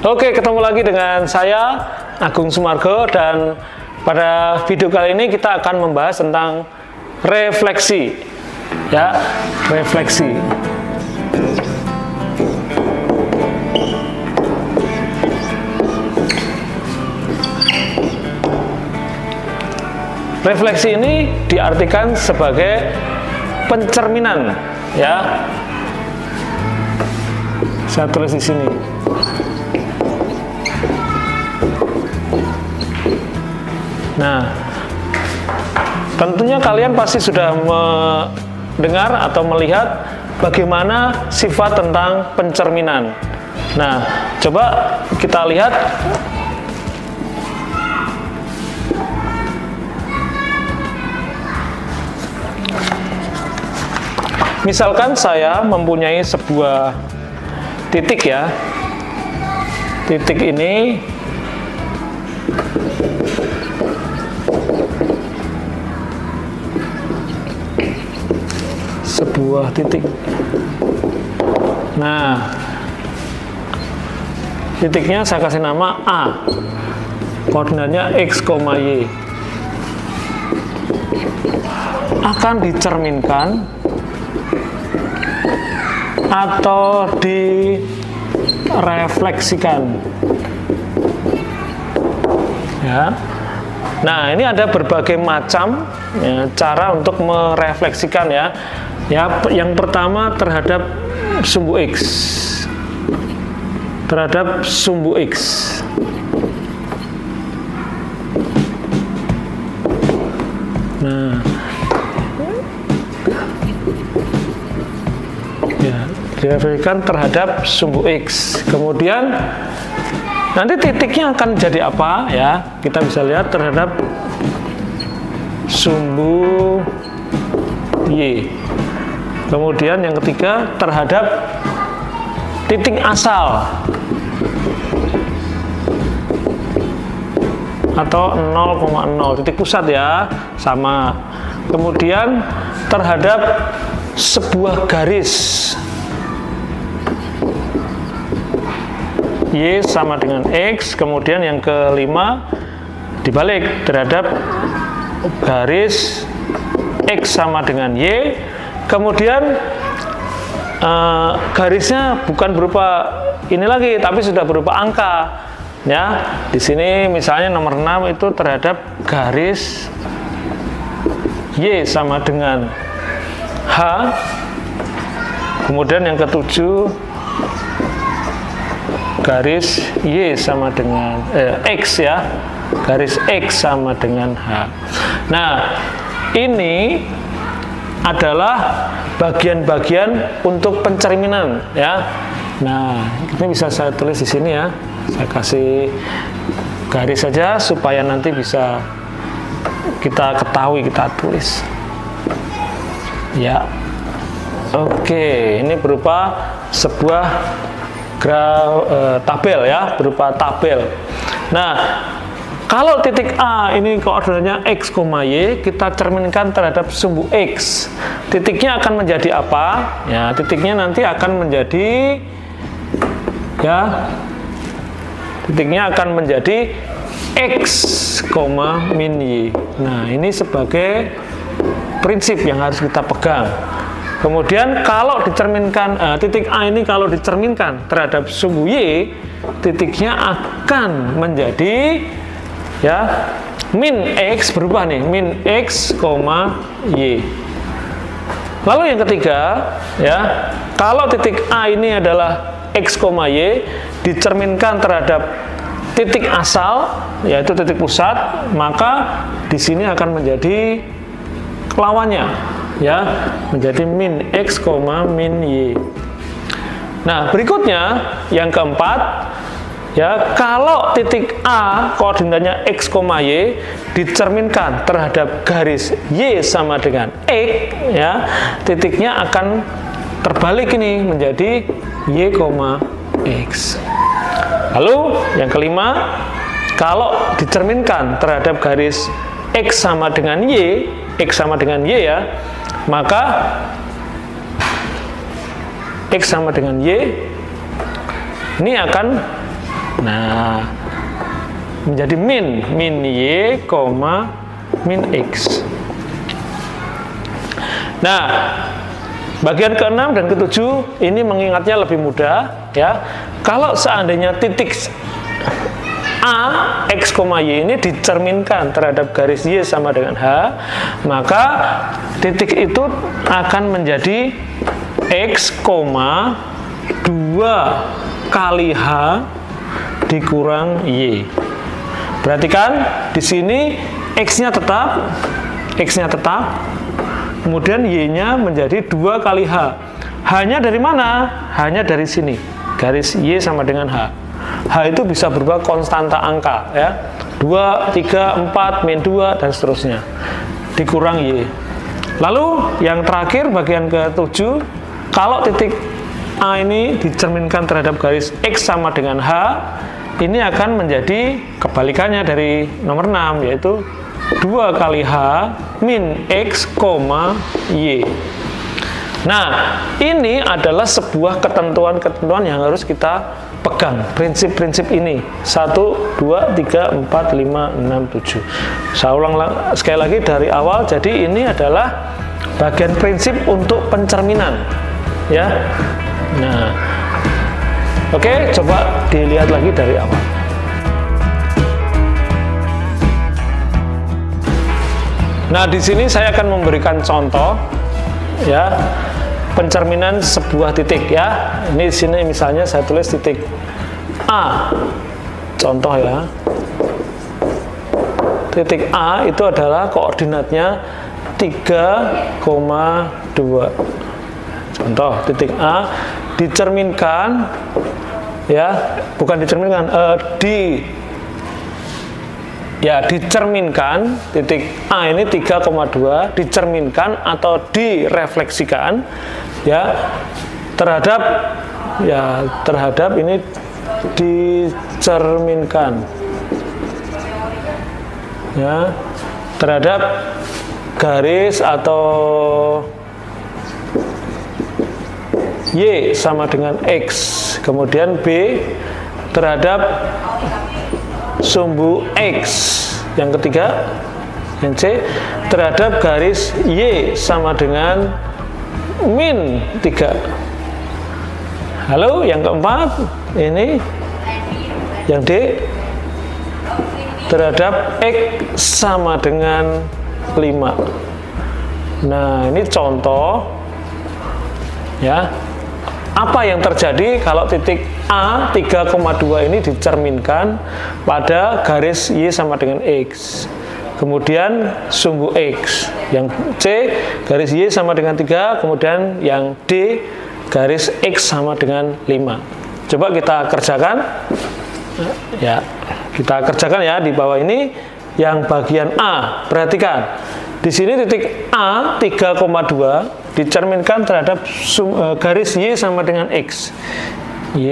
Oke, ketemu lagi dengan saya Agung Sumargo, dan pada video kali ini kita akan membahas tentang refleksi. Ya, refleksi. Refleksi ini diartikan sebagai pencerminan, ya. Saya tulis di sini. Nah, tentunya kalian pasti sudah mendengar atau melihat bagaimana sifat tentang pencerminan. Nah, coba kita lihat. Misalkan saya mempunyai sebuah titik, ya. Titik ini sebuah titik. Nah, titiknya saya kasih nama A, koordinatnya X, Y. Akan dicerminkan atau direfleksikan, ya. Nah, ini ada berbagai macam, ya, cara untuk merefleksikan, ya. Ya, yang pertama terhadap sumbu X. Terhadap sumbu X. Nah, ya, direfleksikan terhadap sumbu X. Kemudian nanti titiknya akan jadi apa, ya? Kita bisa lihat terhadap sumbu Y. Kemudian yang ketiga terhadap titik asal atau 0,0 titik pusat, ya, sama. Kemudian terhadap sebuah garis Y sama dengan X. Kemudian yang kelima dibalik, terhadap garis X sama dengan Y. Kemudian garisnya bukan berupa ini lagi, tapi sudah berupa angka, ya. Di sini misalnya nomor 6 itu terhadap garis Y sama dengan H. Kemudian yang ketujuh garis Y sama dengan X, ya. Garis X sama dengan H. Nah, ini adalah bagian-bagian untuk pencerminan, ya. Nah, ini bisa saya tulis di sini, ya. Saya kasih garis saja supaya nanti bisa kita ketahui, kita tulis. Ya. Oke, ini berupa sebuah tabel, ya, berupa tabel. Nah, kalau titik A ini koordinatnya X, Y, kita cerminkan terhadap sumbu X. Titiknya akan menjadi apa? Ya, titiknya nanti akan menjadi, ya, titiknya akan menjadi X, min Y. Nah, ini sebagai prinsip yang harus kita pegang. Kemudian kalau dicerminkan, titik A ini kalau dicerminkan terhadap sumbu Y, titiknya akan menjadi, ya, min X, berubah nih, min X, Y. Lalu yang ketiga, ya, kalau titik A ini adalah X, Y, dicerminkan terhadap titik asal, yaitu titik pusat, maka di sini akan menjadi lawannya, ya, menjadi min X, min Y. Nah, berikutnya yang keempat, ya, kalau titik A koordinatnya X, Y dicerminkan terhadap garis Y sama dengan X, ya, titiknya akan terbalik ini menjadi Y, X. Lalu yang kelima, kalau dicerminkan terhadap garis X sama dengan Y, X sama dengan Y, ya, maka X sama dengan Y ini akan Nah, menjadi min y, min x. Nah, bagian ke-6 dan ke-7 ini mengingatnya lebih mudah ya. Kalau seandainya titik A, X, Y ini dicerminkan terhadap garis Y sama dengan H, maka titik itu akan menjadi X, 2 kali H dikurang Y. Perhatikan di sini X-nya tetap, kemudian Y-nya menjadi 2 kali H. H-nya dari mana? H-nya dari sini, garis Y sama dengan H. H itu bisa berubah konstanta angka ya, 2, 3, 4, min 2 dan seterusnya, dikurang Y. Lalu yang terakhir bagian ke-7, kalau titik A ini dicerminkan terhadap garis X sama dengan H, ini akan menjadi kebalikannya dari nomor 6, yaitu 2 kali H min X, Y. Nah, ini adalah sebuah ketentuan-ketentuan yang harus kita pegang, prinsip-prinsip ini. 1, 2, 3, 4, 5, 6, 7. Saya ulang sekali lagi dari awal. Jadi ini adalah bagian prinsip untuk pencerminan ya. Nah, oke, coba dilihat lagi dari awal. Nah, di sini saya akan memberikan contoh ya, pencerminan sebuah titik ya. Ini di sini misalnya saya tulis titik A. Contoh ya. Titik A itu adalah koordinatnya 3,2. Contoh, titik A dicerminkan ya, bukan dicerminkan, dicerminkan titik A ini 3,2 dicerminkan atau direfleksikan ya terhadap ini dicerminkan ya terhadap garis atau Y sama dengan X, kemudian B terhadap sumbu X, yang ketiga, yang C terhadap garis Y sama dengan min 3. Halo, yang keempat ini yang D terhadap X sama dengan 5. Nah, ini contoh ya, apa yang terjadi kalau titik A 3,2 ini dicerminkan pada garis Y sama dengan X, kemudian sumbu X, yang C garis Y sama dengan 3, kemudian yang D garis X sama dengan 5. Coba kita kerjakan ya, di bawah ini. Yang bagian A, perhatikan di sini titik A 3,2 dicerminkan terhadap garis Y sama dengan X. Y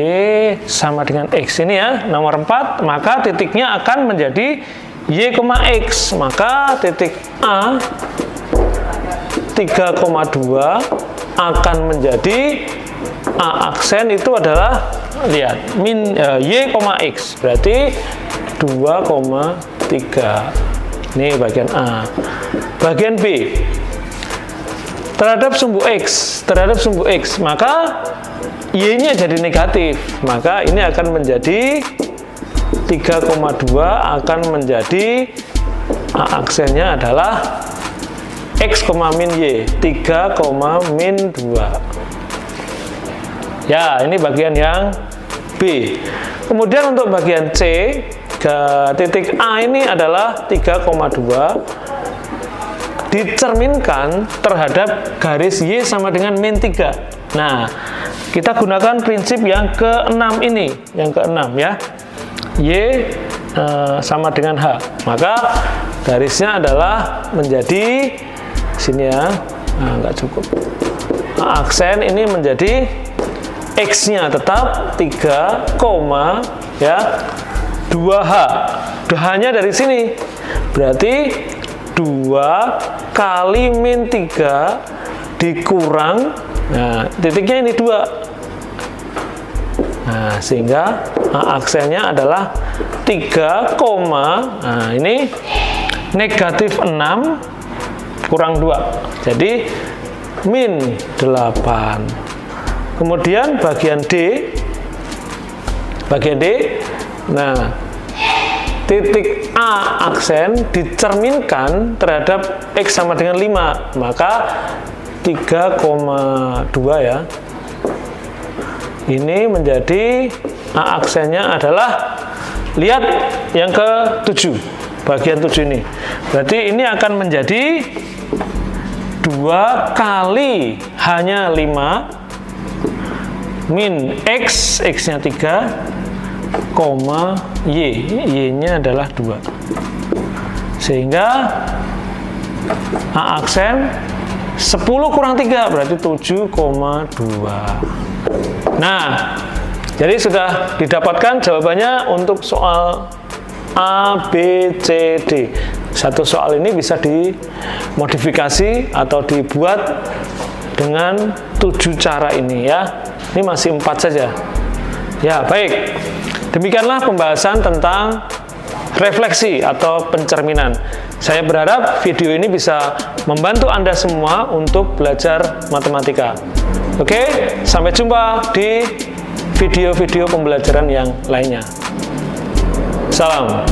sama dengan X ini ya, nomor 4, maka titiknya akan menjadi Y, X. Maka titik A 3,2 akan menjadi A aksen itu adalah, lihat, min Y, X, berarti 2,3. Ini bagian A. Bagian B, terhadap sumbu X, maka Y-nya jadi negatif, maka ini akan menjadi 3,2 akan menjadi A aksennya adalah X, min Y, 3, min 2. Ya, ini bagian yang B. Kemudian untuk bagian C, titik A ini adalah 3,2 dicerminkan terhadap garis Y sama dengan min 3. Nah, kita gunakan prinsip yang ke-6 ini, yang ke-6 ya. Y sama dengan H. Maka garisnya adalah menjadi sini ya. Nah, nggak cukup. Aksen ini menjadi X-nya tetap 3, ya 2H. 2H-nya dari sini. Berarti 2 kali min 3 dikurang, nah titiknya ini 2. Nah, sehingga aksennya adalah 3, nah ini negatif 6 kurang 2. Jadi min 8. Kemudian bagian D. Nah, titik A aksen dicerminkan terhadap X sama dengan 5. Maka 3,2 ya. Ini menjadi A aksennya adalah, lihat yang ke-7, bagian 7 ini. Berarti ini akan menjadi 2 kali hanya 5 min X, X-nya 3, Y, Y-nya adalah 2. Sehingga A aksen 10 kurang 3 berarti 7,2. Nah, jadi sudah didapatkan jawabannya untuk soal A, B, C, D. Satu soal ini bisa dimodifikasi atau dibuat dengan 7 cara ini ya. Ini masih 4 saja. Ya, baik. Demikianlah pembahasan tentang refleksi atau pencerminan. Saya berharap video ini bisa membantu Anda semua untuk belajar matematika. Oke, sampai jumpa di video-video pembelajaran yang lainnya. Salam.